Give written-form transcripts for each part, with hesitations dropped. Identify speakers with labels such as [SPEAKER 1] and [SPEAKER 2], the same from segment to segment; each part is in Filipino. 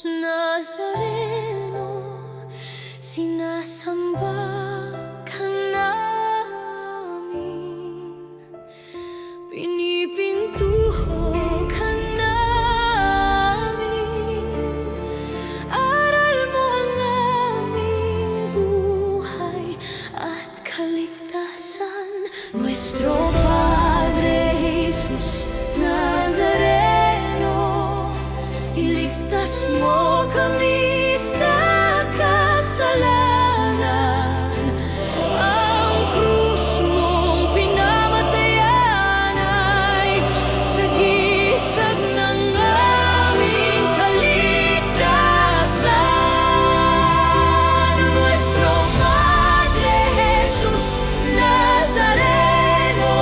[SPEAKER 1] Nazareno, sinasamba ka namin, pinipintuho ka namin, aral mo ang aming buhay at kaligtasan. Nuestro Padre Jesus Nazareno, iligtas mo kami sa kasalanan. Ang krus mong pinamatayan ay sagisag ng aming kaligtasan. Nuestro Padre Jesus Nazareno,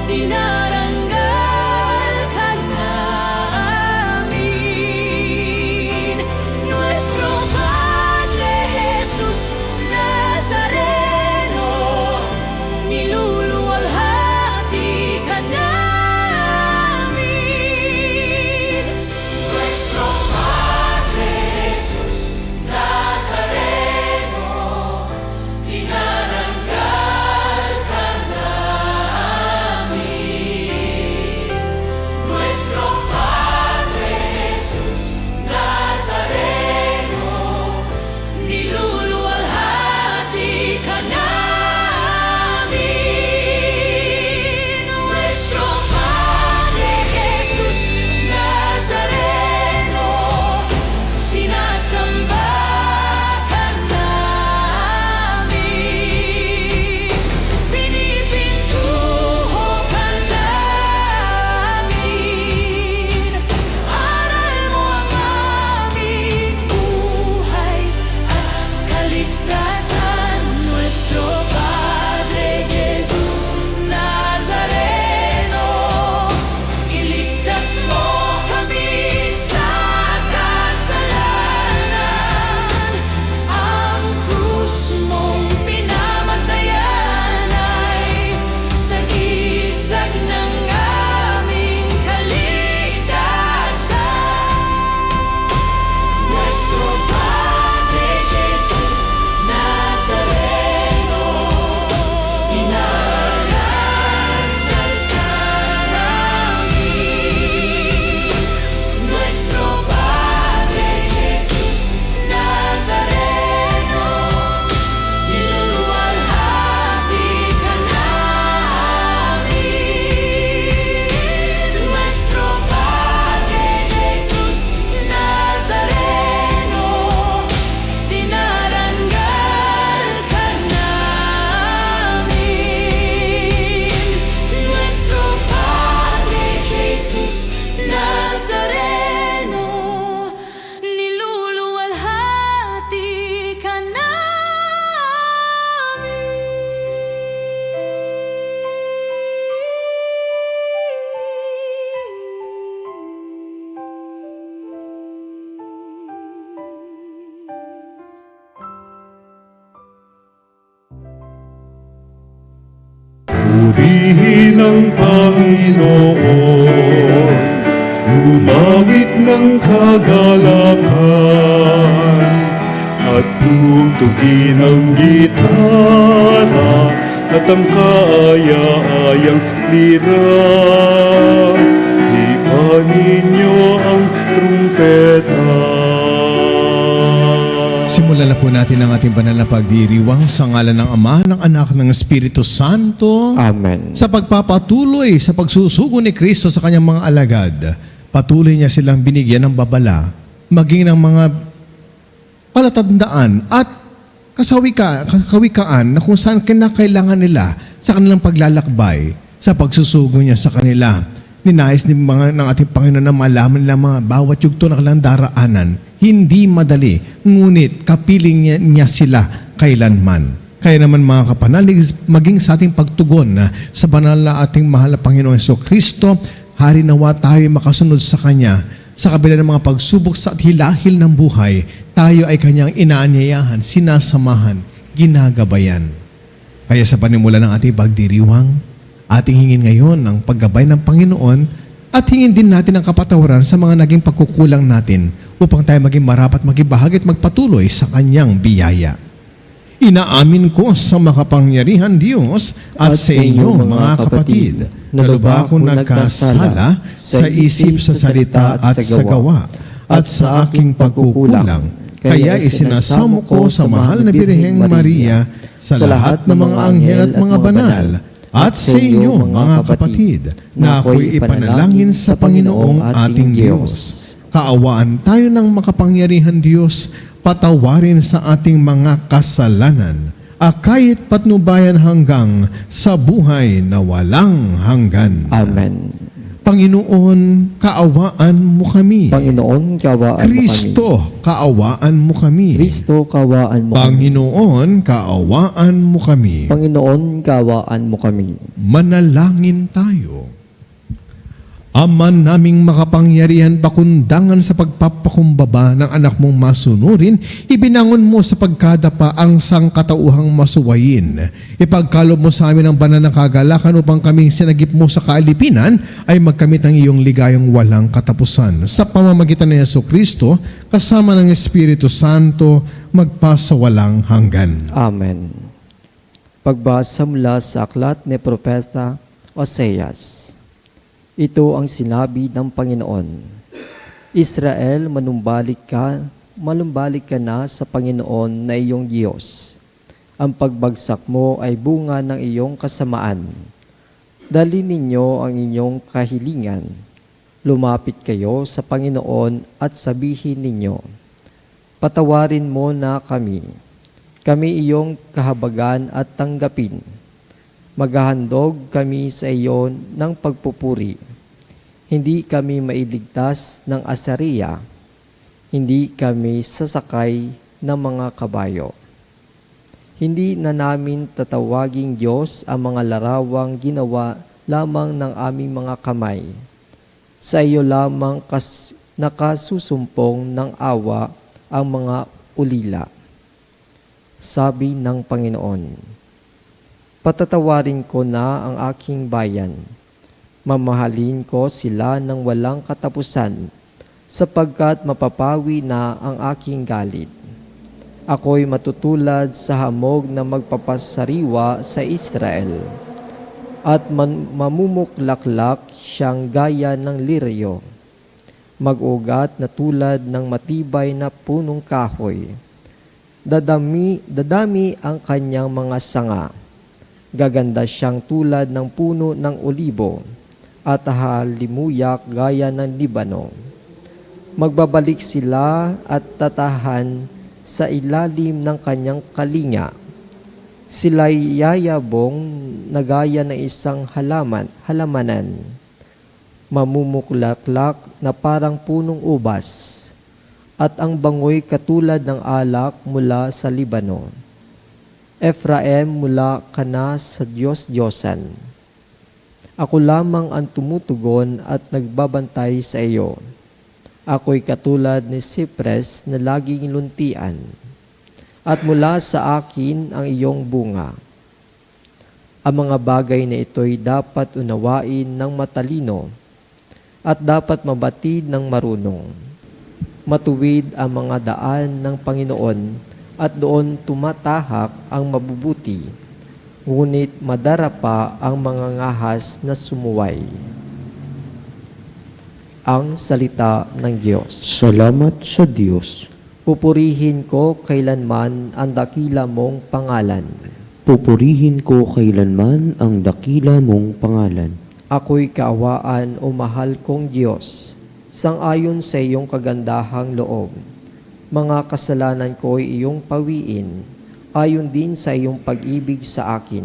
[SPEAKER 1] dinaranggal ka namin. Nuestro Padre Jesus Nazareno, niluluwalhati ka namin. Nuestro Padre Jesus Nazareno, dinaranggal ka namin. Nuestro Padre Jesus Nazareno, niluluwalhati ka namin. Nuestro Padre Jesus Nazareno, sinasamba ka namin, pinipintuho ka namin, aral mo ang aming buhay at kaligtasan. Nuestro Padre Jesus Nazareno, iligtas mo kami sa kasalanan. Ang krus mong pinamatayan ay sagisag ng aming kaligtasan. Nuestro Padre Jesus Nazareno, dinaranggal ka namin. Nuestro Padre Jesus Nazareno, niluluwalhati ka namin. Nuestro Padre Jesus Nazareno, dinaranggal ka namin. Nuestro Padre Jesus Nazareno, niluluwalhati ka
[SPEAKER 2] Purihin ang Panginoon, lumawit ng kagalakan, at tugtugin ang gitara at ang kaaya-ayang lira. Hipan ninyo ang trumpeta.
[SPEAKER 3] Simulan na po natin ang ating banal na pagdiriwang sa ngalan ng Ama, ng Anak, ng Espiritu Santo.
[SPEAKER 4] Amen.
[SPEAKER 3] Sa pagpapatuloy sa pagsusugo ni Kristo sa kanyang mga alagad, patuloy niya silang binigyan ng babala, maging ng mga palatandaan at kasawikaan na kung saan kinakailangan nila sa kanilang paglalakbay sa pagsusugo niya sa kanila. Ninais ng ating Panginoon na malaman nila mga bawat yugto na kanilang daraanan. Hindi madali, ngunit kapiling niya sila kailanman. Kaya naman mga kapanalig, maging sa ating pagtugon sa banal na ating mahal na Panginoong Jesucristo, hari nawa tayo makasunod sa Kanya. Sa kabila ng mga pagsubok sa at hilahil ng buhay, tayo ay Kanyang inaanyayahan, sinasamahan, ginagabayan. Kaya sa panimula ng ating pagdiriwang, ating hingin ngayon ang paggabay ng Panginoon at hingin din natin ang kapatawaran sa mga naging pagkukulang natin upang tayo maging marapat magibahagi at magpatuloy sa kanyang biyaya. Inaamin ko sa makapangyarihan Diyos at sa inyo mga kapatid na lubha akong nagkasala sa isip, sa salita at sa gawa at sa aking pagkukulang. Kaya isinasamo ko sa mahal na Birheng Maria, sa lahat ng mga anghel at mga banal, at sa inyo mga kapatid, na ako'y ipanalangin sa Panginoong ating Diyos. Kaawaan tayo ng makapangyarihan Diyos, patawarin sa ating mga kasalanan, kahit patnubayan hanggang sa buhay na walang hanggan.
[SPEAKER 4] Amen.
[SPEAKER 3] Panginoon, kaawaan mo kami.
[SPEAKER 4] Panginoon, kaawaan mo kami.
[SPEAKER 3] Kristo, kaawaan mo kami.
[SPEAKER 4] Kristo, kaawaan mo kami.
[SPEAKER 3] Panginoon, kaawaan mo kami.
[SPEAKER 4] Panginoon, kaawaan mo kami.
[SPEAKER 3] Manalangin tayo. Ama naming makapangyarihan, pakundangan sa pagpapakumbaba ng anak mong masunurin, ibinangon mo sa pagkadapa ang sangkatauhang masuwayin. Ipagkalob mo sa amin ang banal na kagalakan upang kaming sinagip mo sa kaalipinan ay magkamit ng iyong ligayang walang katapusan. Sa pamamagitan ni Jesucristo, kasama ng Espiritu Santo, magpasawalang hanggan.
[SPEAKER 4] Amen. Pagbasa mula sa aklat ni Propeta Oseas. Ito ang sinabi ng Panginoon. Israel, manumbalik ka na sa Panginoon na iyong Diyos. Ang pagbagsak mo ay bunga ng iyong kasamaan. Dalhin ninyo ang inyong kahilingan. Lumapit kayo sa Panginoon at sabihin ninyo, patawarin mo na kami. Kami iyong kahabagan at tanggapin. Maghahandog kami sa iyo ng pagpupuri. Hindi kami mailigtas ng Asariya. Hindi kami sasakay ng mga kabayo. Hindi na namin tatawaging Diyos ang mga larawang ginawa lamang ng aming mga kamay. Sa iyo lamang nakasusumpong ng awa ang mga ulila. Sabi ng Panginoon, patatawarin ko na ang aking bayan. Mamahalin ko sila ng walang katapusan, sapagkat mapapawi na ang aking galit. Ako'y matutulad sa hamog na magpapasariwa sa Israel, at mamumuklaklak siyang gaya ng liryo. Mag-ugat na tulad ng matibay na punong kahoy. Dadami ang kanyang mga sanga. Gaganda siyang tulad ng puno ng olibo at halimuyak gaya ng Libano. Magbabalik sila at tatahan sa ilalim ng kanyang kalinga. Sila'y yayabong na gaya ng isang halamanan. Mamumuklaklak na parang punong ubas, at ang bangoy katulad ng alak mula sa Libano. Ephraim, mula ka na sa Diyos-Diyosan. Ako lamang ang tumutugon at nagbabantay sa iyo. Ako'y katulad ni Cypress na laging luntian, at mula sa akin ang iyong bunga. Ang mga bagay na ito'y dapat unawain ng matalino at dapat mabatid ng marunong. Matuwid ang mga daan ng Panginoon at doon tumatahak ang mabubuti, ngunit madarapa ang mga ngahas na sumuway. Ang salita ng Diyos.
[SPEAKER 5] Salamat sa Diyos.
[SPEAKER 4] Pupurihin ko kailanman ang dakila mong pangalan.
[SPEAKER 5] Pupurihin ko kailanman ang dakila mong pangalan.
[SPEAKER 4] Ako'y kaawaan o mahal kong Diyos, sang-ayon sa iyong kagandahang loob. Mga kasalanan ko'y iyong pawiin, ayon din sa iyong pag-ibig sa akin.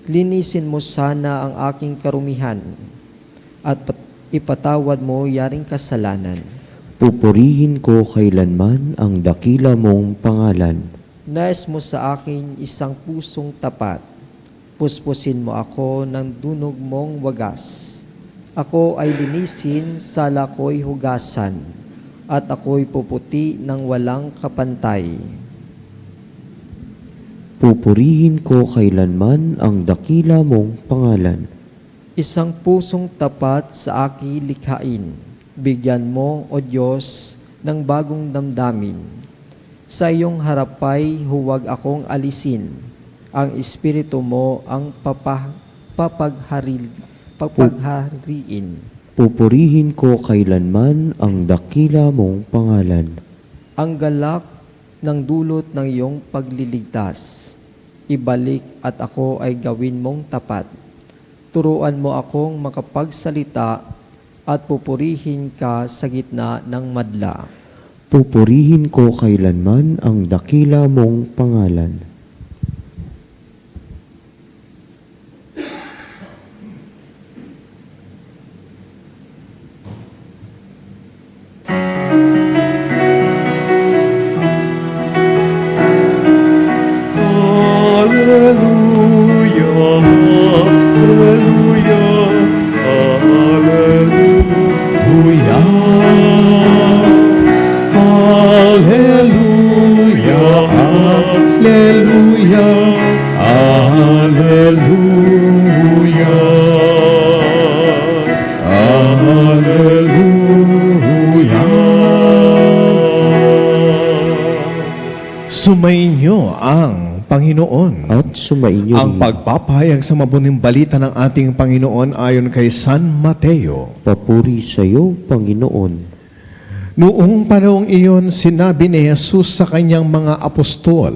[SPEAKER 4] Linisin mo sana ang aking karumihan, at ipatawad mo yaring kasalanan.
[SPEAKER 5] Pupurihin ko kailanman ang dakila mong pangalan.
[SPEAKER 4] Nais mo sa akin isang pusong tapat. Puspusin mo ako ng dunog mong wagas. Ako ay linisin, sala ko'y hugasan, at ako'y puputi ng walang kapantay.
[SPEAKER 5] Pupurihin ko kailanman ang dakila mong pangalan.
[SPEAKER 4] Isang pusong tapat sa aking likhain. Bigyan mo, O Diyos, ng bagong damdamin. Sa iyong harapay huwag akong alisin. Ang Espiritu mo ang papaghariin.
[SPEAKER 5] Pupurihin ko kailanman ang dakila mong pangalan.
[SPEAKER 4] Ang galak ng dulot ng iyong pagliligtas. Ibalik at ako ay gawin mong tapat. Turuan mo akong makapagsalita at pupurihin ka sa gitna ng madla.
[SPEAKER 5] Pupurihin ko kailanman ang dakila mong pangalan.
[SPEAKER 2] Hallelujah, hallelujah, hallelujah, hallelujah, hallelujah, hallelujah.
[SPEAKER 3] Sumainyo ang Panginoon.
[SPEAKER 5] At sumainyo
[SPEAKER 3] Ang
[SPEAKER 5] rin.
[SPEAKER 3] pagpapahayag sa mabuting balita ng ating Panginoon ayon kay San Mateo.
[SPEAKER 5] Papuri sa iyo, Panginoon.
[SPEAKER 3] Noong panahong iyon, sinabi ni Jesus sa kanyang mga apostol,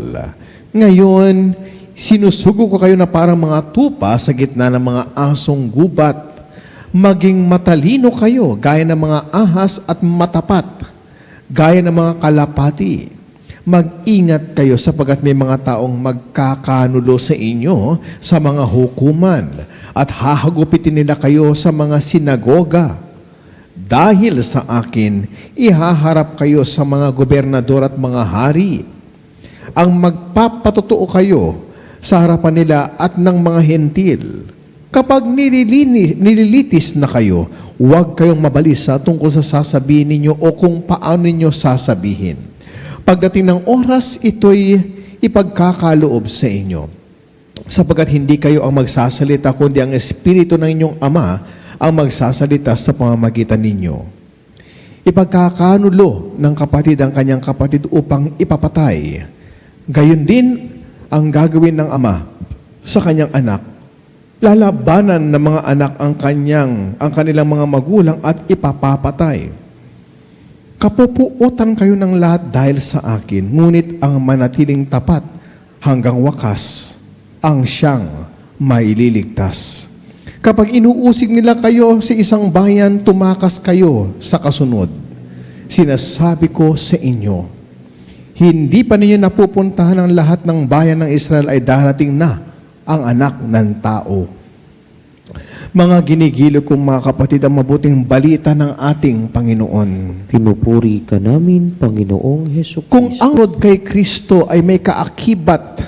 [SPEAKER 3] "Ngayon, sinusugo ko kayo na parang mga tupa sa gitna ng mga asong gubat. Maging matalino kayo gaya ng mga ahas at matapat, gaya ng mga kalapati. Mag-ingat kayo sapagkat may mga taong magkakanulo sa inyo sa mga hukuman at hahagupitin nila kayo sa mga sinagoga. Dahil sa akin, ihaharap kayo sa mga gobernador at mga hari. Ang magpapatotoo kayo sa harapan nila at ng mga hentil. Kapag nililitis na kayo, huwag kayong mabalisa tungkol sa sasabihin ninyo o kung paano ninyo sasabihin. Pagdating ng oras, ito'y ipagkakaloob sa inyo. Sapagkat hindi kayo ang magsasalita, kundi ang Espiritu ng inyong Ama ang magsasalita sa pamamagitan ninyo. Ipagkakanulo ng kapatid ang kanyang kapatid upang ipapatay. Gayon din ang gagawin ng Ama sa kanyang anak. Lalabanan ng mga anak ang kanilang mga magulang at ipapapatay. Kapupuotan kayo ng lahat dahil sa akin, ngunit ang manatiling tapat hanggang wakas ang siyang maililigtas. Kapag inuusig nila kayo sa isang bayan, tumakas kayo sa kasunod. Sinasabi ko sa inyo, hindi pa ninyo napupuntahan ang lahat ng bayan ng Israel ay darating na ang anak ng tao. Mga ginigilo kong mga kapatid, ang mabuting balita ng ating Panginoon.
[SPEAKER 5] Pinupuri ka namin, Panginoong Hesus
[SPEAKER 3] Kung
[SPEAKER 5] Kristo.
[SPEAKER 3] ang sunod kay Kristo ay may kaakibat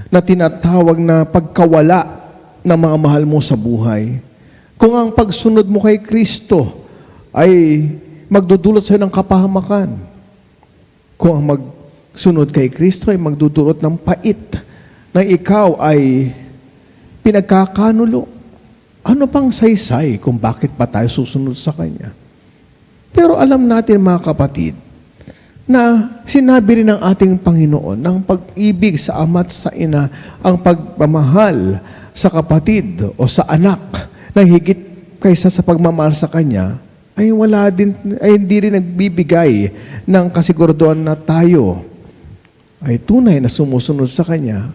[SPEAKER 3] na tinatawag na pagkawala ng mga mahal mo sa buhay, kung ang pagsunod mo kay Kristo ay magdudulot sa iyo ng kapahamakan, kung ang magsunod kay Kristo ay magdudulot ng pait na ikaw ay pinagkakanulo, ano pang saysay kung bakit pa tayo susunod sa Kanya? Pero alam natin mga kapatid, na sinabi rin ng ating Panginoon ng pag-ibig sa ama at sa ina, ang pagmamahal sa kapatid o sa anak na higit kaysa sa pagmamahal sa Kanya, ay hindi rin nagbibigay ng kasiguraduhan na tayo ay tunay na sumusunod sa Kanya.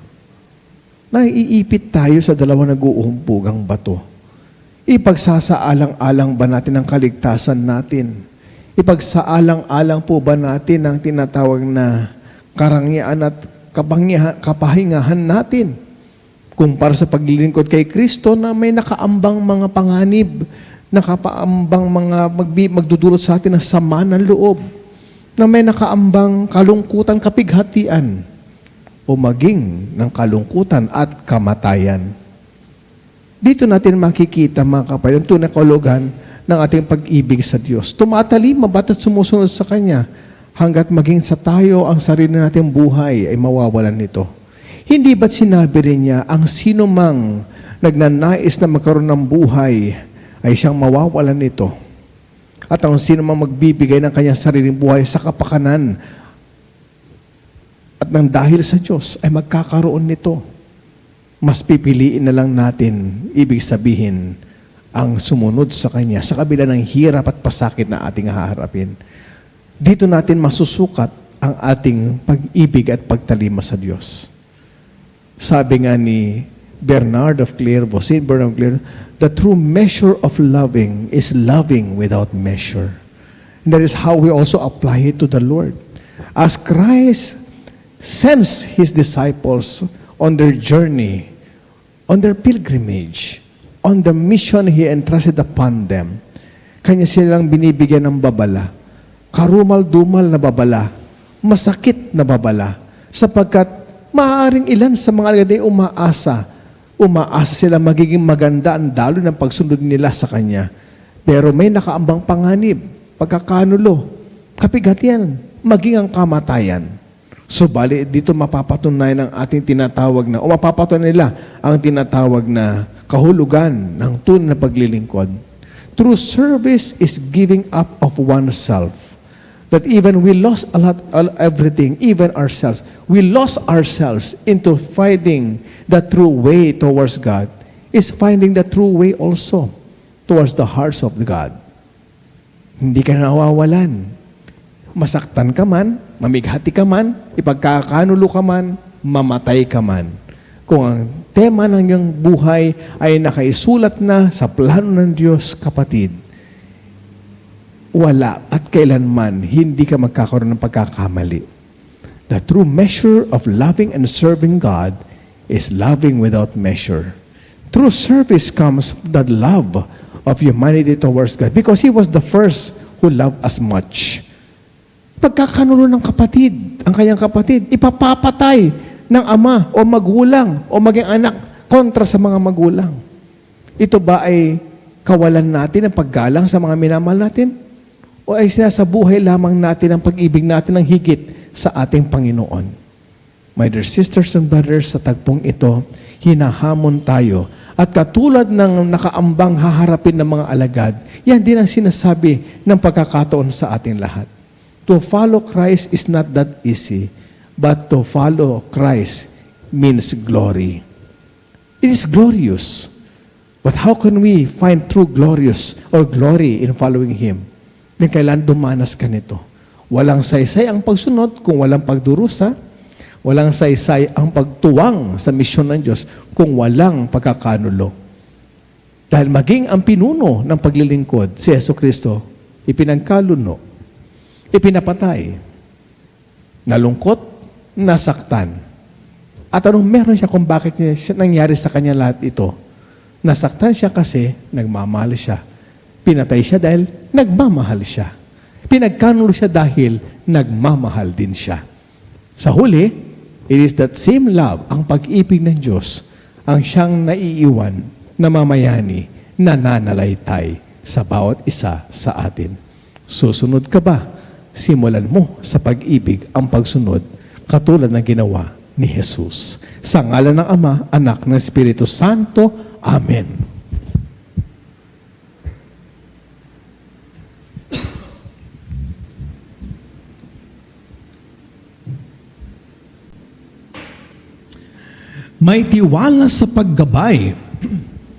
[SPEAKER 3] Naiipit tayo sa dalawang nag-uumpugang bato. Ipagsasaalang-alang ba natin ang kaligtasan natin? Ipagsaalang-alang po ba natin ang tinatawag na karangyaan at kapahingahan natin? Kumpara sa paglilingkod kay Kristo na may nakaambang mga panganib, nakapaambang mga magdudulot sa atin ng sama ng loob, na may nakaambang kalungkutan, kapighatian, o maging ng kalungkutan at kamatayan. Dito natin makikita mga kapatid, ang tunay na kahulugan ng ating pag-ibig sa Diyos. Tumatalima ba't at sumusunod sa Kanya hanggat maging sa tayo ang sarili nating buhay ay mawawalan nito. Hindi ba't sinabi rin niya, ang sino mang nagnanais na magkaroon ng buhay ay siyang mawawalan nito. At ang sino mang magbibigay ng kanyang sariling buhay sa kapakanan at nang dahil sa Diyos ay magkakaroon nito. Mas pipiliin na lang natin, ibig sabihin, ang sumunod sa Kanya sa kabila ng hirap at pasakit na ating haharapin. Dito natin masusukat ang ating pag-ibig at pagtalima sa Diyos. Sabi nga ni Bernard of Clairvaux, St. Bernard of Clairvaux, the true measure of loving is loving without measure. And that is how we also apply it to the Lord. As Christ sends His disciples on their journey, on their pilgrimage, on the mission He entrusted upon them, Kanya silang binibigyan ng babala, karumal-dumal na babala, masakit na babala, sapagkat maaaring ilan sa mga alagad ay umaasa sila magiging maganda ang daloy ng pagsunod nila sa Kanya. Pero may nakaambang panganib, pagkakanulo, kapigatian, maging ang kamatayan. Subalit dito mapapatunayan ang ating tinatawag na, o mapapatunayan nila ang tinatawag na kahulugan ng tunay na paglilingkod. True service is giving up of oneself. That even we lost everything, even ourselves. We lost ourselves into finding the true way towards God, is finding the true way also towards the hearts of God. Hindi ka nawawalan. Masaktan ka man, mamighati ka man, ipagkakanulo ka man, mamatay ka man. Kung ang tema ng iyong buhay ay nakaisulat na sa plano ng Diyos, kapatid, wala at kailanman hindi ka magkakaroon ng pagkakamali. The true measure of loving and serving God is loving without measure. True service comes from the love of humanity towards God because He was the first who loved us much. Pagkakanulo ng kapatid, ang kanyang kapatid, ipapapatay ng ama o magulang o maging anak kontra sa mga magulang. Ito ba ay kawalan natin ng paggalang sa mga minamahal natin? O ay sinasabuhay lamang natin ang pag-ibig natin ng higit sa ating Panginoon? My dear sisters and brothers, sa tagpong ito, hinahamon tayo. At katulad ng nakaambang haharapin ng mga alagad, yan din ang sinasabi ng pagkakataon sa ating lahat. To follow Christ is not that easy, but to follow Christ means glory. It is glorious. But how can we find true glorious or glory in following Him? Then kailan dumanas ka nito? Walang saysay ang pagsunod kung walang pagdurusa. Walang saysay ang pagtuwang sa misyon ng Diyos kung walang pagkakanulo. Dahil maging ang pinuno ng paglilingkod, si Jesucristo, ipinagkaluno, ipinapatay, nalungkot, nasaktan. At anong meron siya kung bakit nangyari sa kanya lahat ito? Nasaktan siya kasi nagmamahal siya. Pinatay siya dahil nagmamahal siya. Pinagkanulo siya dahil nagmamahal din siya. Sa huli, it is that same love, ang pag-ibig ng Diyos, ang siyang naiiwan na mamayani, nananalaytay sa bawat isa sa atin. Susunod ka ba? Simulan mo sa pag-ibig ang pagsunod katulad ng ginawa ni Jesus. Sa ngalan ng Ama, Anak, ng Espiritu Santo. Amen. May tiwala sa paggabay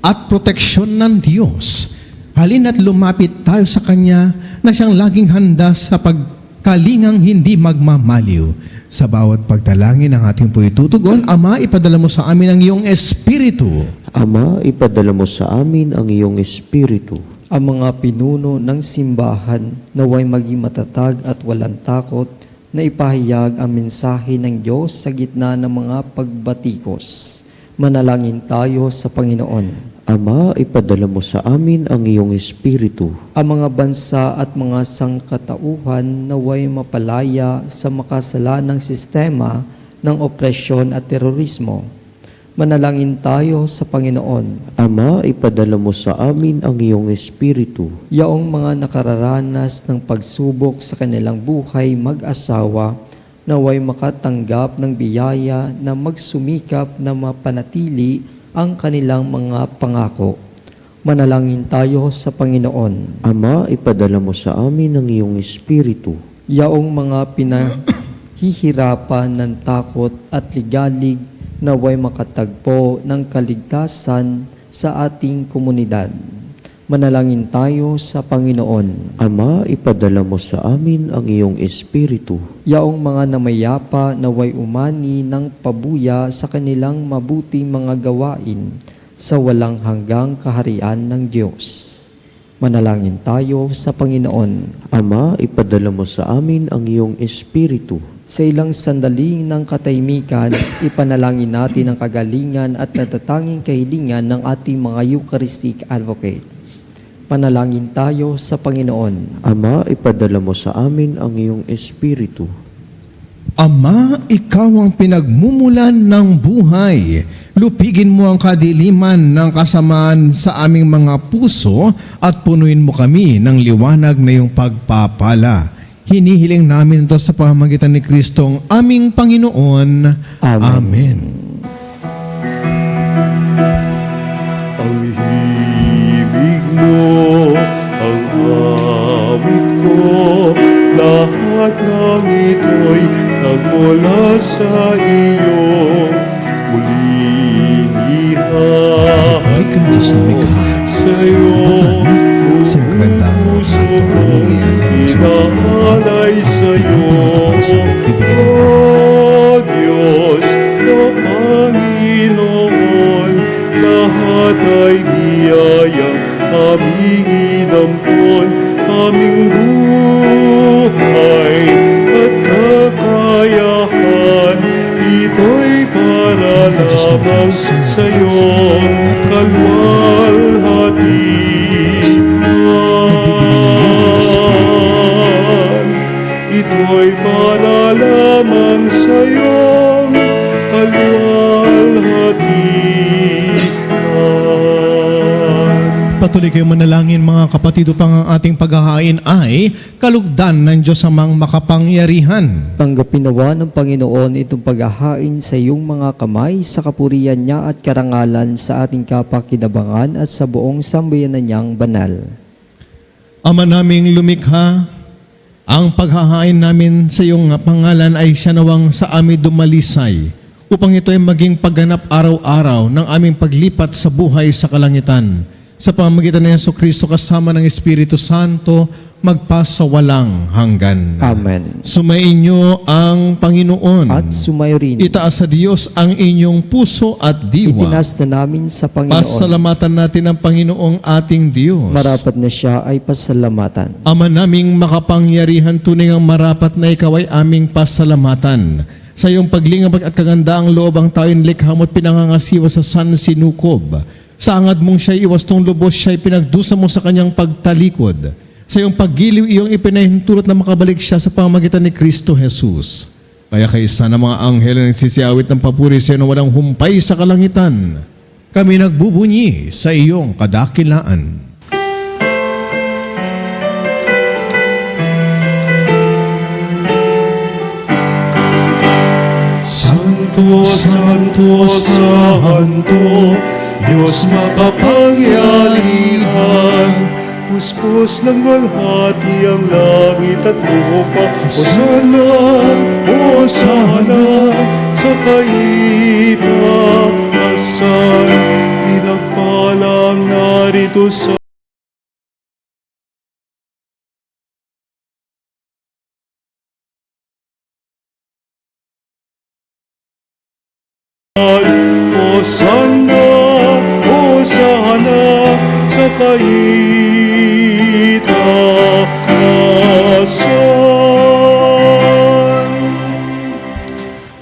[SPEAKER 3] at proteksyon ng Diyos. Halina't lumapit tayo sa Kanya na siyang laging handa sa pagkalingang hindi magmamaliw. Sa bawat pagdalangin ng ating po itutugon, Ama, ipadala mo sa amin ang iyong Espiritu.
[SPEAKER 5] Ama, ipadala mo sa amin ang iyong Espiritu.
[SPEAKER 4] Ang mga pinuno ng simbahan naway maging matatag at walang takot na ipahayag ang mensahe ng Diyos sa gitna ng mga pagbatikos. Manalangin tayo sa Panginoon.
[SPEAKER 5] Ama, ipadala mo sa amin ang iyong Espiritu.
[SPEAKER 4] Ang mga bansa at mga sangkatauhan naway mapalaya sa makasalanang sistema ng opresyon at terorismo. Manalangin tayo sa Panginoon.
[SPEAKER 5] Ama, ipadala mo sa amin ang iyong Espiritu.
[SPEAKER 4] Yaong mga nakararanas ng pagsubok sa kanilang buhay mag-asawa, naway makatanggap ng biyaya na magsumikap na mapanatili ang kanilang mga pangako. Manalangin tayo sa Panginoon.
[SPEAKER 5] Ama, ipadala mo sa amin ang iyong Espiritu.
[SPEAKER 4] Yaong mga pinahihirapan ng takot at ligalig naway makatagpo ng kaligtasan sa ating komunidad. Manalangin tayo sa Panginoon.
[SPEAKER 5] Ama, ipadala mo sa amin ang iyong Espiritu.
[SPEAKER 4] Yaong mga namayapa naway umani ng pabuya sa kanilang mabuting mga gawain sa walang hanggang kaharian ng Diyos. Manalangin tayo sa Panginoon.
[SPEAKER 5] Ama, ipadala mo sa amin ang iyong Espiritu.
[SPEAKER 4] Sa ilang sandaling ng katahimikan, ipanalangin natin ang kagalingan at natatanging kahilingan ng ating mga Eucharistic Advocate. Panalangin tayo sa Panginoon.
[SPEAKER 5] Ama, ipadala mo sa amin ang iyong Espiritu.
[SPEAKER 3] Ama, ikaw ang pinagmumulan ng buhay. Lupigin mo ang kadiliman ng kasamaan sa aming mga puso at punuin mo kami ng liwanag na iyong pagpapala. Hinihiling namin ito sa pamamagitan ni Kristong aming Panginoon. Amen.
[SPEAKER 2] Ang himig mo, ang awit ko, lahat ng ito'y nagmula sa iyo. Muling
[SPEAKER 3] Ay ka, Diyos na mikha.
[SPEAKER 2] sa iyo,
[SPEAKER 3] Sa iyong kagandang mo at ito among niyalan mo sa
[SPEAKER 2] inaalay sa iyo. O Diyos na Panginoon, lahat ay biyayang aming inampon, aming buhay at kakayahan. Ito'y para lamang sa iyong kalwalhatian. Ito'y para lamang sa iyong kalwalhatian.
[SPEAKER 3] Patuloy kayong manalangin mga kapatid upang ang ating paghahain ay kalugdan ng Diyos amang makapangyarihan.
[SPEAKER 4] Tanggapin nawa ng Panginoon itong paghahain sa iyong mga kamay sa kapurihan niya at karangalan sa ating kapakinabangan at sa buong sambayanan niyang banal.
[SPEAKER 3] Ama naming lumikha, ang paghahain namin sa iyong pangalan ay siya nawang sa amin dumalisay upang ito ay maging pagganap araw-araw ng aming paglipat sa buhay sa kalangitan. Sa pamamagitan ng Jesucristo kasama ng Espiritu Santo, magpasawalang hanggan.
[SPEAKER 4] Amen.
[SPEAKER 3] Sumainyo ang Panginoon.
[SPEAKER 4] At sumayo rin.
[SPEAKER 3] Itaas sa Diyos ang inyong puso at diwa.
[SPEAKER 4] Itinas na namin sa Panginoon.
[SPEAKER 3] Pasalamatan natin ang Panginoong ating Diyos.
[SPEAKER 4] Marapat na siya ay pasalamatan.
[SPEAKER 3] Ama naming makapangyarihan, tunay ang marapat na ikaw ay aming pasalamatan. Sa iyong paglingap at kagandaang loob ang tayo'y likha mo't pinangangasiwa sa sansinukob. Sa angad mong siya'y iwastong lubos, siya'y pinagdusa mo sa kanyang pagtalikod. Sa iyong paggiliw, iyong ipinahintulot na makabalik siya sa pamamagitan ni Kristo Jesus. Kaya kaisa ng mga anghel na nagsisiawit ng papuri sa iyo na walang humpay sa kalangitan, kami nagbubunyi sa iyong kadakilaan.
[SPEAKER 2] Santo, Santo, Santo, Diyos makapangyarihan, puspos ng walhati ang langit at lupa. Hosana, Hosana, sa kaitaasan, pinagpalang narito sa Hosana, Hosana, sa kaitaasan.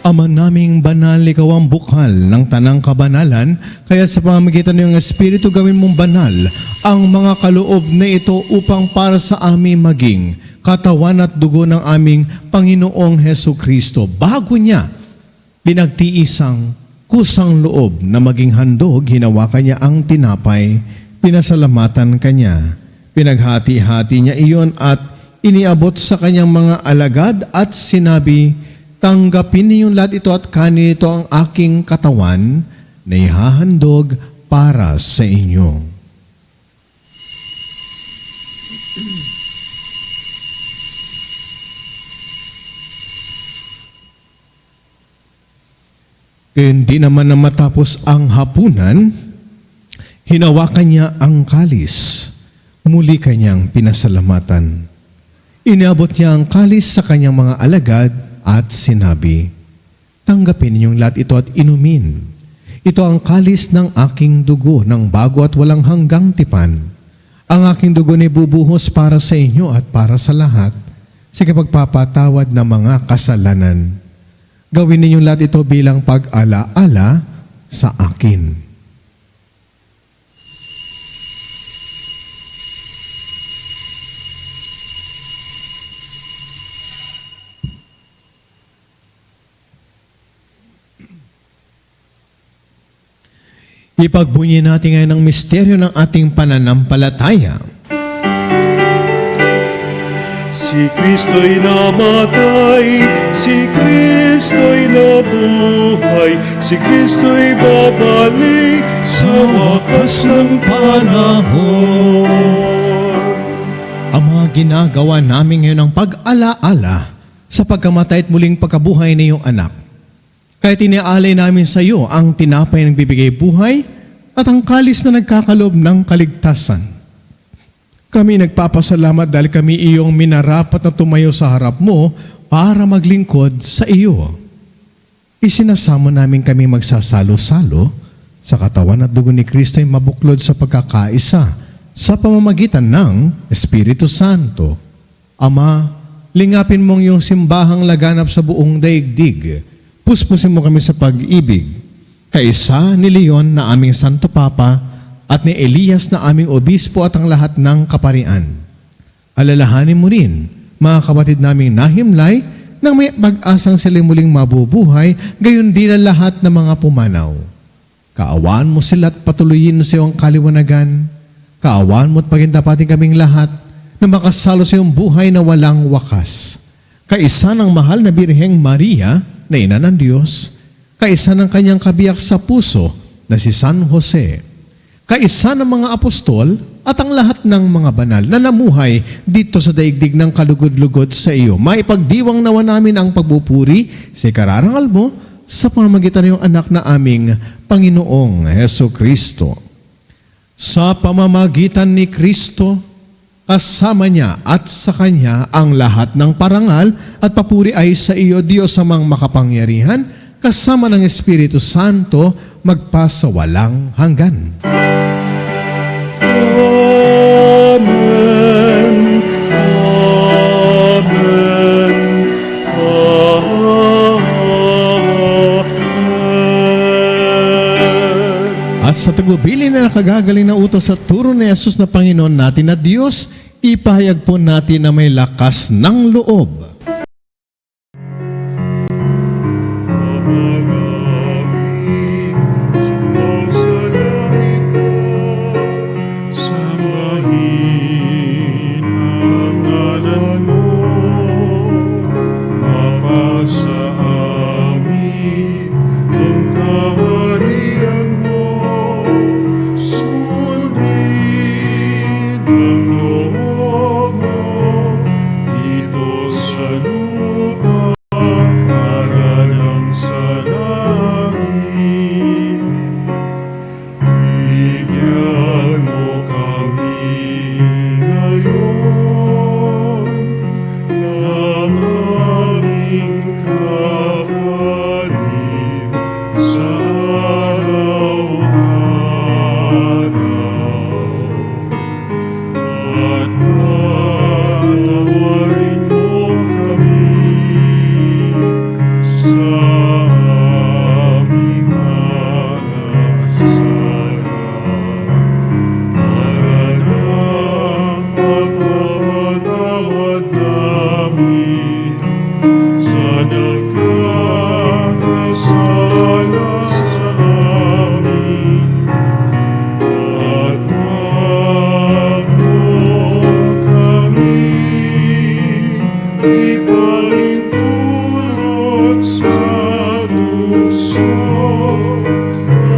[SPEAKER 3] Ama naming banal, ikaw ang bukal ng tanang kabanalan, kaya sa pamamagitan ng iyong Espiritu gawin mong banal ang mga kaloob na ito upang para sa amin maging katawan at dugo ng aming Panginoong Heso Kristo. Bago niya pinagtiisang kusang loob na maging handog, hinawakan niya ang tinapay, pinasalamatan kanya, pinaghati-hati niya iyon at iniabot sa kanyang mga alagad at sinabi, tanggapin ninyong lahat ito at kanin ito ang aking katawan na ihahandog para sa inyo. Kaya hindi naman na matapos ang hapunan, hinawakan niya ang kalis. Muli kanyang pinasalamatan. Inabot niya ang kalis sa kanyang mga alagad at sinabi, "Tanggapin ninyong lahat ito at inumin. Ito ang kalis ng aking dugo ng bago at walang hanggang tipan. Ang aking dugo ni bubuhos para sa inyo at para sa lahat sa pagpapatawad ng mga kasalanan. Gawin ninyong lahat ito bilang pag-ala-ala sa akin." Ipagbunyi natin ngayon ang misteryo ng ating pananampalataya.
[SPEAKER 2] Si Kristo'y namatay, si Kristo'y nabuhay, si Kristo'y babalik sa wakas ng panahon.
[SPEAKER 3] Ang mga ginagawa namin ngayon ang pag-alaala sa pagkamatay at muling pagkabuhay ng iyong anak. Kaya tiniaalay namin sa iyo ang tinapay ng bibigay buhay at ang kalis na nagkakaloob ng kaligtasan. Kami nagpapasalamat dahil kami iyong minarapat na tumayo sa harap mo para maglingkod sa iyo. Isinasamo namin kami magsasalo-salo sa katawan at dugo ni Kristo ay mabuklod sa pagkakaisa sa pamamagitan ng Espiritu Santo. Ama, lingapin mong iyong simbahang laganap sa buong daigdig. Puspusin mo kami sa pag-ibig, kaisa ni Leon na aming Santo Papa at ni Elias na aming Obispo at ang lahat ng kaparian. Alalahanin mo rin, mga kapatid naming nahimlay, nang may pag-asang sila muling mabubuhay, gayon din ang lahat ng mga pumanaw. Kaawaan mo sila at patuloyin sa iyong kaliwanagan. Kaawaan mo at pagindapatin kaming lahat na makasalo sa iyong buhay na walang wakas. Kaisa ng mahal na Birheng Maria, na ina ng Diyos, kaisa ng kanyang kabiyak sa puso na si San Jose, kaisa ng mga apostol at ang lahat ng mga banal na namuhay dito sa daigdig ng kalugod-lugod sa iyo. Maipagdiwang nawa namin ang pagbupuri sa ikararangal mo sa pamamagitan ng iyong anak na aming Panginoong Heso Kristo. Sa pamamagitan ni Kristo, kasama niya at sa Kanya ang lahat ng parangal at papuri ay sa iyo, Diyos amang makapangyarihan, kasama ng Espiritu Santo, magpasawalang hanggan.
[SPEAKER 2] Amen. Amen. Amen.
[SPEAKER 3] At sa tagubili na nakagagaling na utos sa turo ni Jesus na Panginoon natin na Diyos, ipahayag po natin na may lakas ng loob.
[SPEAKER 2] Ama namin, sumasalangit ka, sambahin ang ngalan mo, mapasa amin ang kaharian mo, sundin ang loob mo dito sa lupa para lang sa langit. Bigyan mo kami ngayon ng aming kakanin sa araw-araw. At patawarin mo kami sa aming mga kasalanan, para ng pagpapatawad namin sa nagkakasala sa amin. At wag mo kami ipahintulot sa tukso,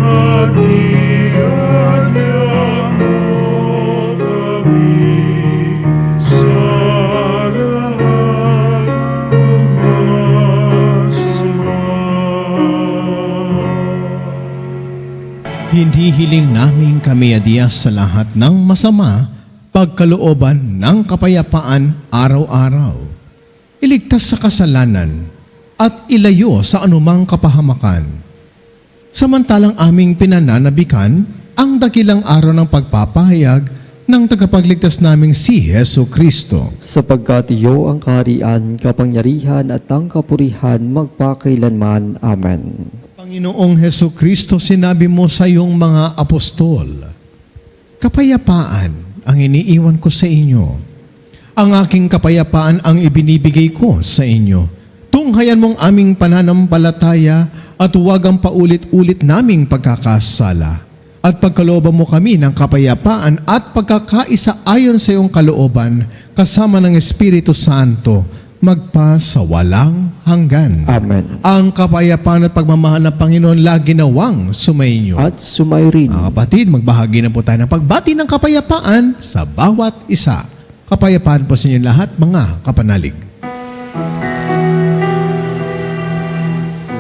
[SPEAKER 2] at iadya mo kami sa lahat ng
[SPEAKER 3] Hindi hiling namin kami adiyas sa lahat ng masama, pagkalooban ng kapayapaan araw-araw. Iligtas sa kasalanan at ilayo sa anumang kapahamakan. Samantalang aming pinananabikan ang dakilang araw ng pagpapahayag ng tagapagligtas naming si Hesu Kristo.
[SPEAKER 4] Sapagkat iyo ang kaharian, kapangyarihan at ang kapurihan magpakailanman. Amen.
[SPEAKER 3] Panginoong Hesu Kristo, sinabi mo sa iyong mga apostol, kapayapaan ang iniiwan ko sa inyo. Ang aking kapayapaan ang ibinibigay ko sa inyo. Tunghayan mong aming pananampalataya at huwag ang paulit-ulit naming pagkakasala. At pagkalooban mo kami ng kapayapaan at pagkakaisa ayon sa iyong kalooban kasama ng Espiritu Santo magpa sa walang hanggan.
[SPEAKER 4] Amen.
[SPEAKER 3] Ang kapayapaan at pagmamahal ng Panginoon lagi nawang sumainyo.
[SPEAKER 4] At sumayrin.
[SPEAKER 3] Mga kapatid, magbahagi na po tayo ng pagbati ng kapayapaan sa bawat isa. Kapayapaan po sa inyo lahat, mga kapanalig.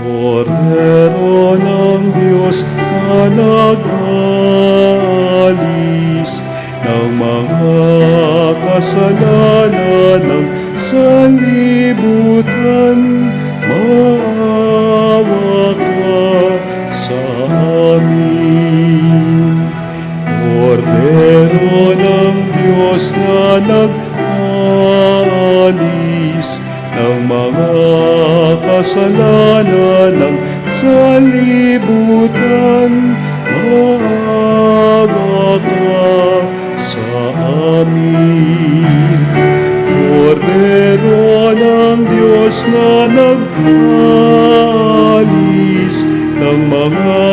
[SPEAKER 2] Kordero ng Diyos na nag-alis ng mga kasalanan ng sanlibutan, maawa ka sa amin. Kordero ng Diyos na nag-alis ng mga kasalanan ng sanlibutan, maawa ka sa amin. Kordero ng Diyos na nag-alis ng mga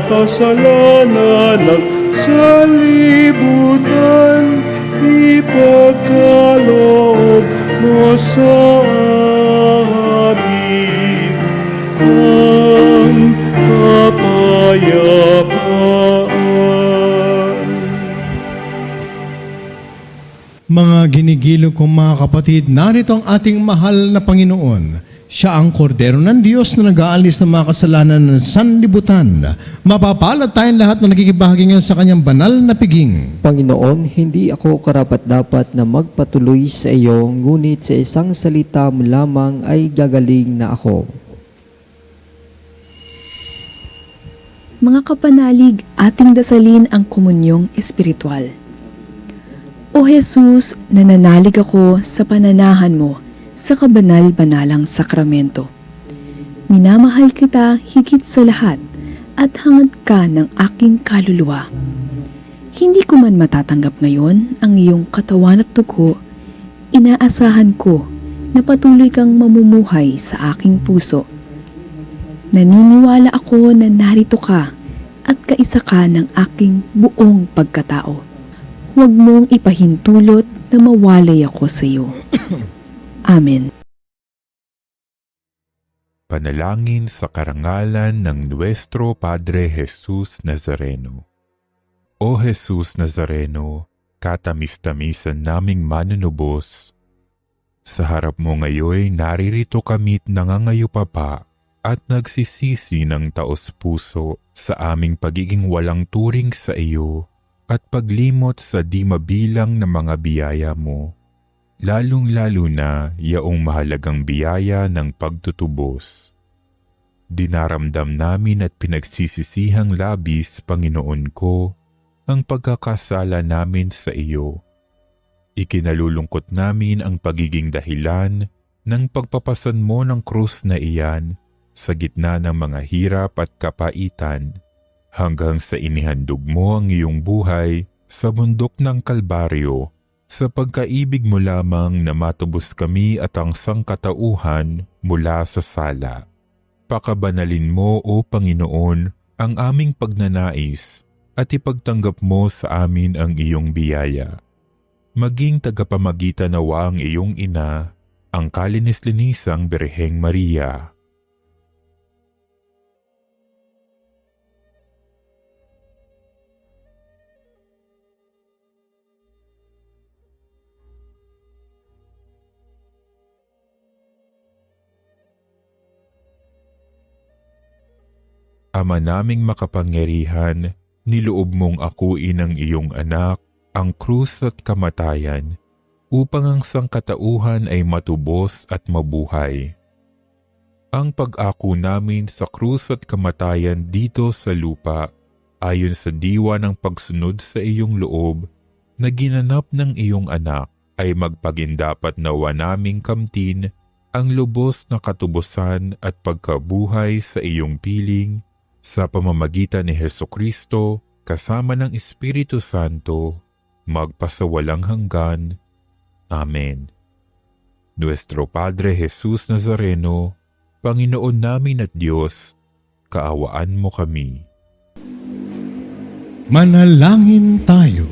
[SPEAKER 2] kasalanan ng sanlibutan, ipagkaloob mo sa amin ang kapayapaan.
[SPEAKER 3] Mga ginigilo kong mga kapatid, narito ang ating mahal na Panginoon. Siya ang kordero ng Diyos na nag-aalis ng mga kasalanan ng sanlibutan. Mapapalad tayong lahat na nakikibahagi ngayon sa kanyang banal na piging.
[SPEAKER 4] Panginoon, hindi ako karapat-dapat na magpatuloy sa iyo, ngunit sa isang salita mo lamang ay gagaling na ako.
[SPEAKER 6] Mga kapanalig, ating dasalin ang komunyong espiritual. O Jesus, nananalig ako sa pananahan mo sa kabanal-banalang sakramento. Minamahal kita higit sa lahat at hangad ka ng aking kaluluwa. Hindi ko man matatanggap ngayon ang iyong katawan at dugo, inaasahan ko na patuloy kang mamumuhay sa aking puso. Naniniwala ako na narito ka at kaisa ka ng aking buong pagkatao. Huwag mong ipahintulot na mawalay ako sa iyo. Amen.
[SPEAKER 7] Panalangin sa karangalan ng Nuestro Padre Jesus Nazareno. O Jesus Nazareno, katamis-tamisan naming manunubos, sa harap mo ngayon naririto kami't nangangayupapa at nagsisisi ng taos-puso sa aming pagiging walang turing sa iyo at paglimot sa di mabilang na mga biyaya mo, lalong-lalo na yaong mahalagang biyaya ng pagtutubos. Dinaramdam namin at pinagsisisihang labis, Panginoon ko, ang pagkakasala namin sa iyo. Ikinalulungkot namin ang pagiging dahilan ng pagpapasan mo ng krus na iyan sa gitna ng mga hirap at kapaitan, hanggang sa inihandog mo ang iyong buhay sa bundok ng Kalbaryo, sa pagkaibig mo lamang na matubos kami at ang sangkatauhan mula sa sala. Pakabanalin mo, O Panginoon, ang aming pagnanais at ipagtanggap mo sa amin ang iyong biyaya. Maging tagapamagitan nawa ang iyong ina, ang kalinis-linisang Birheng Maria. Ama naming makapangyarihan, niloob mong akuin ang iyong anak, ang krus at kamatayan, upang ang sangkatauhan ay matubos at mabuhay. Ang pag-ako namin sa krus at kamatayan dito sa lupa, ayon sa diwa ng pagsunod sa iyong loob, na ginanap ng iyong anak, ay magpagindapat nawa naming kamtin ang lubos na katubusan at pagkabuhay sa iyong piling sa pamamagitan ni Hesukristo kasama ng Espiritu Santo, magpasawalang hanggan. Amen. Nuestro Padre Jesus Nazareno, Panginoon namin at Diyos, kaawaan mo kami.
[SPEAKER 3] Manalangin tayo.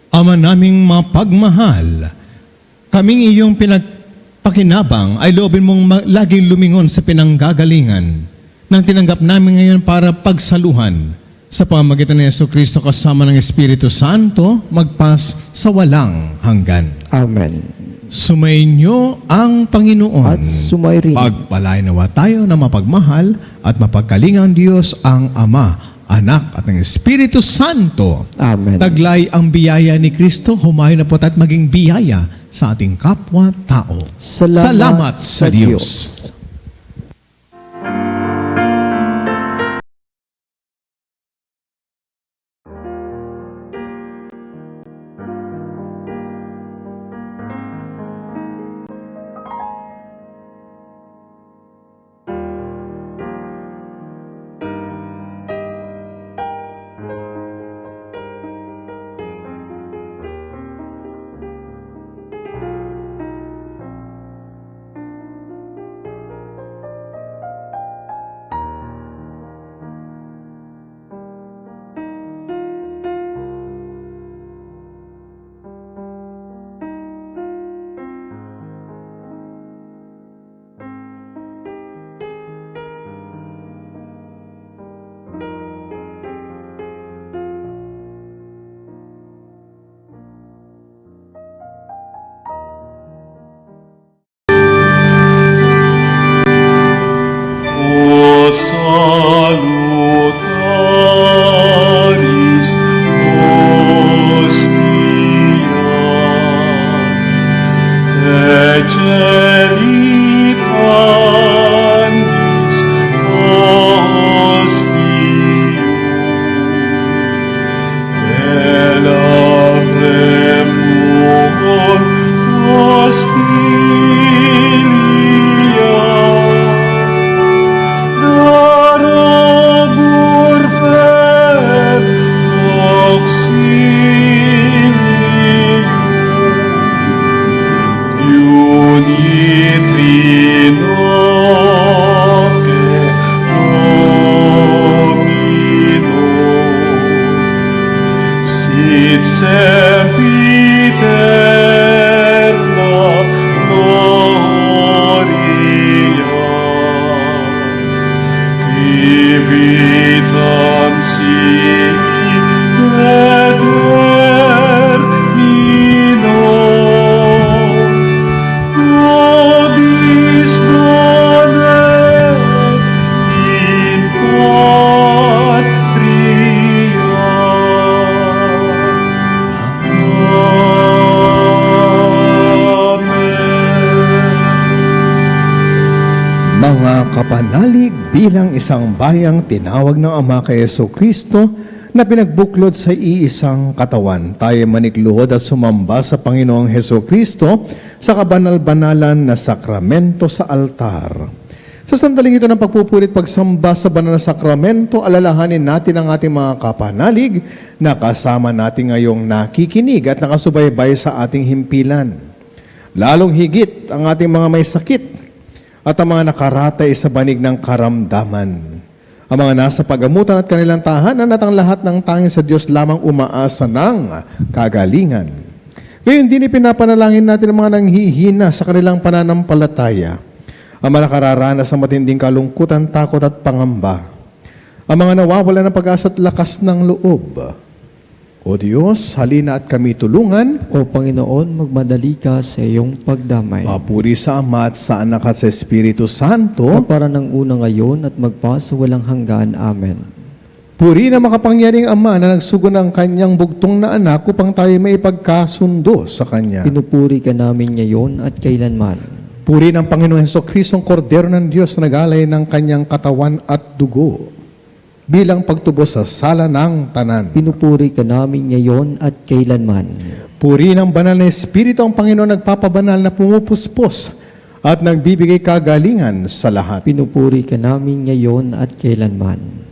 [SPEAKER 3] Ama naming mapagmahal, kaming iyong pinagpakinabang ay loobin mong laging lumingon sa pinanggagalingan ng tinanggap namin ngayon para pagsaluhan sa pamamagitan ni Jesucristo kasama ng Espiritu Santo magpas sa walang hanggan.
[SPEAKER 4] Amen.
[SPEAKER 3] Sumainyo ang Panginoon.
[SPEAKER 4] At sumairin.
[SPEAKER 3] Pagpalain nawa tayo na mapagmahal at mapagkalingang Diyos ang Ama, Anak at ng Espiritu Santo.
[SPEAKER 4] Amen.
[SPEAKER 3] Taglay ang biyaya ni Kristo, humayo na po at maging biyaya sa ating kapwa-tao. Salamat sa Diyos.
[SPEAKER 2] O salutaris hostia, Ecelipanis hostium, Elabremur hostilia, Darabur per auxilium, unitrinoque Domino, sit sempiterna gloria, vitam sic et termino, nobis donet in patria. Amen.
[SPEAKER 3] Mga kapanalig, bilang isang bayang tinawag ng Ama kay Jesucristo na pinagbuklod sa iisang katawan, tayo manikluhod at sumamba sa Panginoong Jesucristo sa kabanal-banalan na sakramento sa altar. Sa sandaling ito ng pagpupulit pagsamba sa banal na sakramento, alalahanin natin ang ating mga kapanalig na kasama natin ngayong nakikinig at nakasubaybay sa ating himpilan. Lalong higit ang ating mga may sakit at ang mga nakaratay sa banig ng karamdaman. Ang mga nasa pagamutan at kanilang tahanan at ang lahat ng tanging sa Diyos lamang umaasa ng kagalingan. Ngayon din ipinapanalangin natin ang mga nanghihina sa kanilang pananampalataya, ang mga nakararanas ng matinding kalungkutan, takot at pangamba, ang mga nawawala ng pag-asa at lakas ng loob. O Diyos, halina at kami tulungan.
[SPEAKER 4] O Panginoon, magmadali ka sa iyong pagdamay.
[SPEAKER 3] Papuri sa Ama at sa Anak at sa Espiritu Santo.
[SPEAKER 4] Kapara ng una ngayon at magpa sa walang hanggan. Amen.
[SPEAKER 3] Puri na makapangyariang Ama na nagsugo ng kanyang bugtong na anak upang tayo may pagkasundo sa Kanya.
[SPEAKER 4] Pinupuri ka namin ngayon at kailanman.
[SPEAKER 3] Puri ng Panginoong Hesukristo, ang Kordero ng Diyos na nagalay ng kanyang katawan at dugo bilang pagtubos sa sala ng tanan.
[SPEAKER 4] Pinupuri ka namin ngayon at kailanman.
[SPEAKER 3] Puri ng banal na Espiritu, ang Panginoon nagpapabanal na pumupuspos at nagbibigay kagalingan sa lahat.
[SPEAKER 4] Pinupuri ka namin ngayon at kailanman.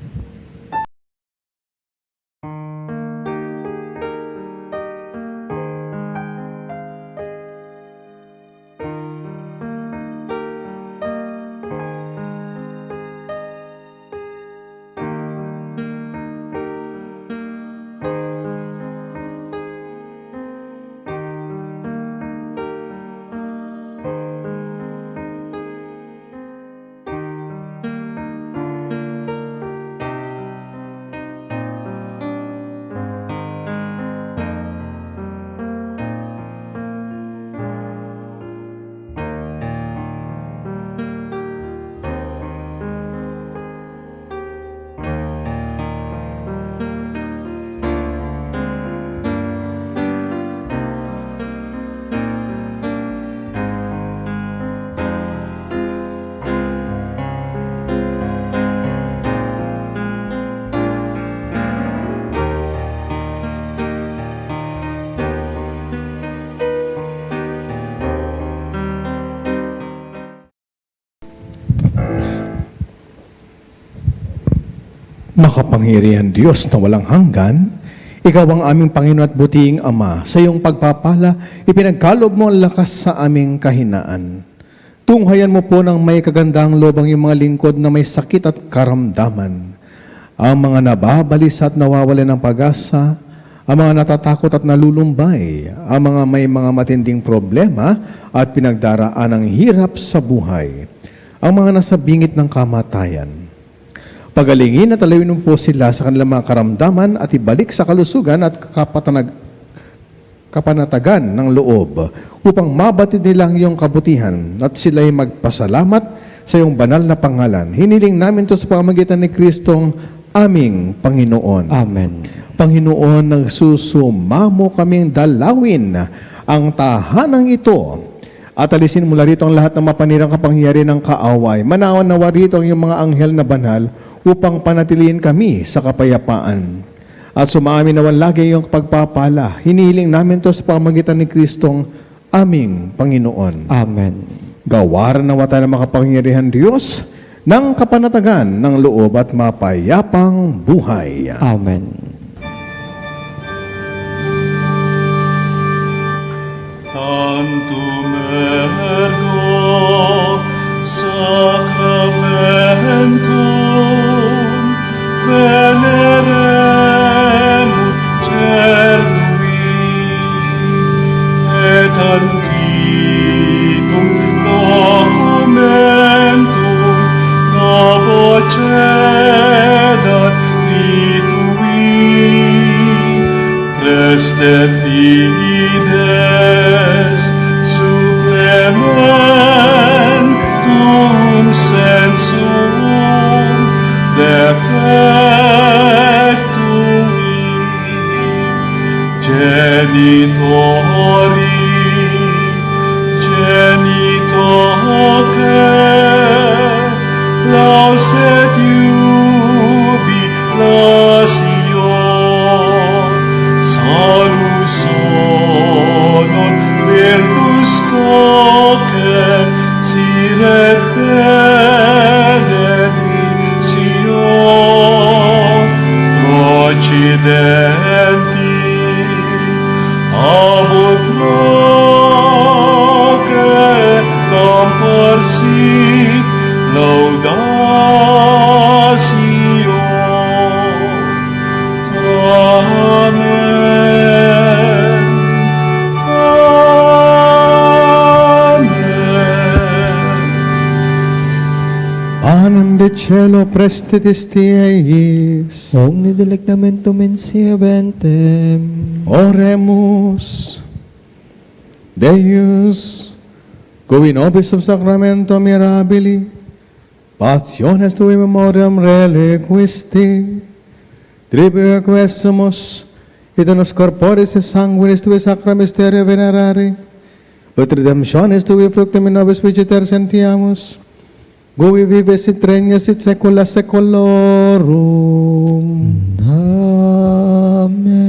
[SPEAKER 3] Makapangyarihan Diyos na walang hanggan, Ikaw ang aming Panginoon at butiing Ama. Sa iyong pagpapala, ipinagkalob mo ang lakas sa aming kahinaan. Tunghayan mo po ng may kagandang loob ang iyong mga lingkod na may sakit at karamdaman. Ang mga nababalisa at nawawalan ng pag-asa, ang mga natatakot at nalulumbay, ang mga may mga matinding problema at pinagdaraan ng hirap sa buhay, ang mga nasa bingit ng kamatayan. Pagalingin at alawin mo po sila sa kanilang mga karamdaman at ibalik sa kalusugan at kapanatagan ng loob upang mabatid nilang iyong kabutihan at sila'y magpasalamat sa iyong banal na pangalan. Hiniling namin ito sa pamamagitan ni Kristong aming Panginoon.
[SPEAKER 4] Amen.
[SPEAKER 3] Panginoon, nagsusumamo kaming dalawin ang tahanang ito at alisin mula rito ang lahat ng mapanirang kapangyarihan ng kaaway. Manawan nawa rito ang iyong mga anghel na banal upang panatiliin kami sa kapayapaan. At sumaamin naman lagi iyong pagpapala. Hinihiling namin ito sa pamamagitan ni Kristong aming Panginoon.
[SPEAKER 4] Amen.
[SPEAKER 3] Gawaran nawa tayo ng makapangyarihan Diyos ng kapanatagan ng loob at mapayapang buhay.
[SPEAKER 4] Amen.
[SPEAKER 2] Tantum ergo sacramentum veneremur cernui et antiquum documentum novocedat litui restet fides sucrementum sensum defectui genitori genitoque lauset jubilatio salus honor virtus coque siret benedictio procidenti abut loque comparsit laudatio. Amen. Amen.
[SPEAKER 3] Panem de cielo prestitis tieis.
[SPEAKER 4] Omni delectamentum insieventem.
[SPEAKER 3] Oremus. Deus, cui nobis sub sacramento mirabili, passiones tui memoriam reliquisti, tribue quesumus, et nos corporis et sanguinis tui sacra mysteria venerari, ut redemptionis tui fructum in nobis vigiter sentiamus, cui vives et regnas et saecula saeculorum.
[SPEAKER 4] Amen.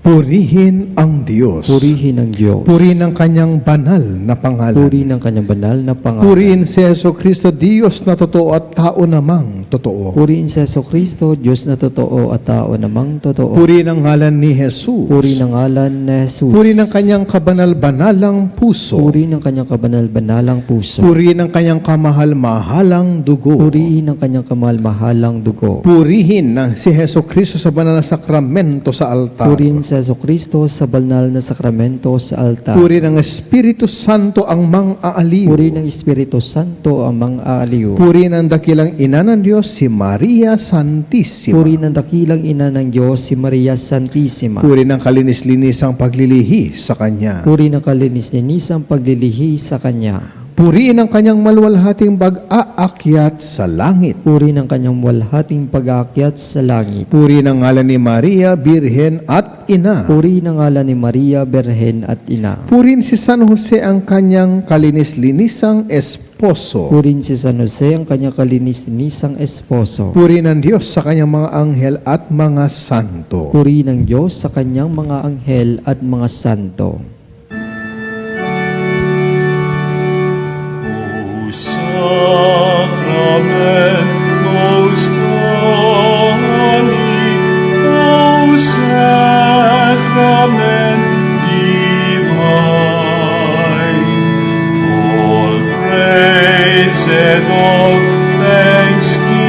[SPEAKER 3] Purihin ang Diyos.
[SPEAKER 4] Purihin ang Diyos.
[SPEAKER 3] Purihin ang kanyang banal na pangalan.
[SPEAKER 4] Purihin ang kanyang banal na pangalan.
[SPEAKER 3] Purihin si Yeso Kristo, Diyos na totoo at tao namang totoo.
[SPEAKER 4] Purihin si Yeso Kristo, Diyos na totoo at tao namang totoo.
[SPEAKER 3] Purihin ang ngalan ni Jesus.
[SPEAKER 4] Purihin ang ngalan ni Jesus.
[SPEAKER 3] Purihin ang kanyang kabanal-banalang puso.
[SPEAKER 4] Purihin ang kanyang kabanal-banalang puso.
[SPEAKER 3] Purihin ang kanyang kamahal-mahalang dugo.
[SPEAKER 4] Purihin ang kanyang kamahal-mahalang dugo.
[SPEAKER 3] Purihin ang si Yeso Kristo sa banal na sakramento sa altar.
[SPEAKER 4] Purihin si Yeso Kristo sa banal na sakramento sa altar.
[SPEAKER 3] Purihin ang Espiritu Santo ang mang-aaliw.
[SPEAKER 4] Purihin ng Espiritu Santo ang mang-aaliw.
[SPEAKER 3] Purihin ang dakilang ina ng Diyos, si Maria Santissima.
[SPEAKER 4] Purihin ang dakilang ina ng Diyos, si Maria Santissima.
[SPEAKER 3] Purihin ang kalinis-linisang paglilihi sa Kanya.
[SPEAKER 4] Purihin ang kalinis-linisang paglilihi sa Kanya.
[SPEAKER 3] Purihin ang kanyang malwalhating pag-aakyat sa langit.
[SPEAKER 4] Purihin ang kanyang walhating pag-aakyat sa langit.
[SPEAKER 3] Purihin ang ngalan ni Maria, Birhen at Ina.
[SPEAKER 4] Purihin ang ngalan ni Maria, Berhen at Ina.
[SPEAKER 3] Purihin si San Jose ang kanyang kalinis-linisang esposo.
[SPEAKER 4] Purihin si San Jose ang kanyang kalinis-linisang esposo.
[SPEAKER 3] Purihin ang Diyos sa kanyang mga anghel at mga santo.
[SPEAKER 4] Purihin ang Diyos sa kanyang mga anghel at mga santo.
[SPEAKER 2] Sacramentos Domini, O Sacrament divine, all praise and all thanksgiving